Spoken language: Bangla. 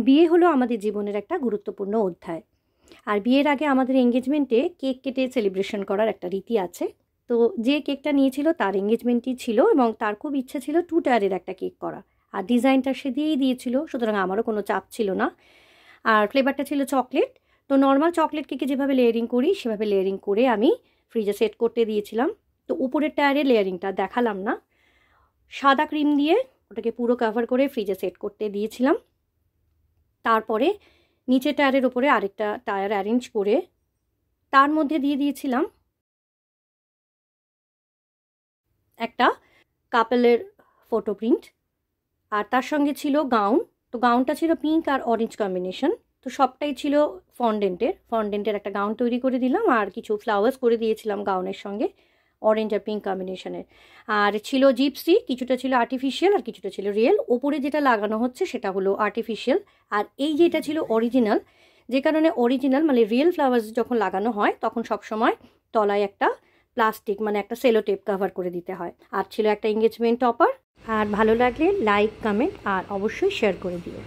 বিয়ে হলো আমাদের জীবনের একটা গুরুত্বপূর্ণ অধ্যায়। আর বিয়ের আগে আমাদের এঙ্গেজমেন্টে কেক কেটে সেলিব্রেশন করার একটা রীতি আছে। তো যে কেকটা নিয়েছিল তার এঙ্গেজমেন্টই ছিল এবং তার খুব ইচ্ছা ছিল 2 টায়ারের একটা কেক করা। আর ডিজাইনটা সে দিয়েই দিয়েছিল, সুতরাং আমারও কোনো চাপ ছিল না। আর ফ্লেভারটা ছিল চকলেট। তো নর্মাল চকলেট কেকে যেভাবে লেয়ারিং করি সেভাবে লেয়ারিং করে আমি ফ্রিজে সেট করতে দিয়েছিলাম। তো উপরের টায়ারের লেয়ারিংটা দেখালাম না, সাদা ক্রিম দিয়ে ওটাকে পুরো কভার করে ফ্রিজে সেট করতে দিয়েছিলাম। তারপরে নিচের টায়ারের ওপরে আরেকটা টায়ার অ্যারেঞ্জ করে তার মধ্যে দিয়ে দিয়েছিলাম একটা কাপেলের ফটো প্রিন্ট। আর তার সঙ্গে ছিল গাউন। তো গাউনটা ছিল পিঙ্ক আর অরেঞ্জ কম্বিনেশন। তো সবটাই ছিল ফন্ডেন্টের একটা গাউন তৈরি করে দিলাম আর কিছু ফ্লাওয়ার্স করে দিয়েছিলাম গাউনের সঙ্গে, অরেঞ্জ আর পিঙ্ক কম্বিনেশনের। আর ছিল জিপসি, কিছুটা ছিল আর্টিফিশিয়াল আর কিছুটা ছিল রিয়েল। ওপরে যেটা লাগানো হচ্ছে সেটা হলো আর্টিফিশিয়াল, আর এই যেটা ছিল অরিজিনাল। যে কারণে অরিজিনাল মানে রিয়েল ফ্লাওয়ার্স যখন লাগানো হয় তখন সবসময় তলায় একটা প্লাস্টিক মানে একটা সেলো টেপ কভার করে দিতে হয়। আর ছিল একটা এঙ্গেজমেন্ট টপার। আর ভালো লাগলে লাইক, কমেন্ট আর অবশ্যই শেয়ার করে দিও।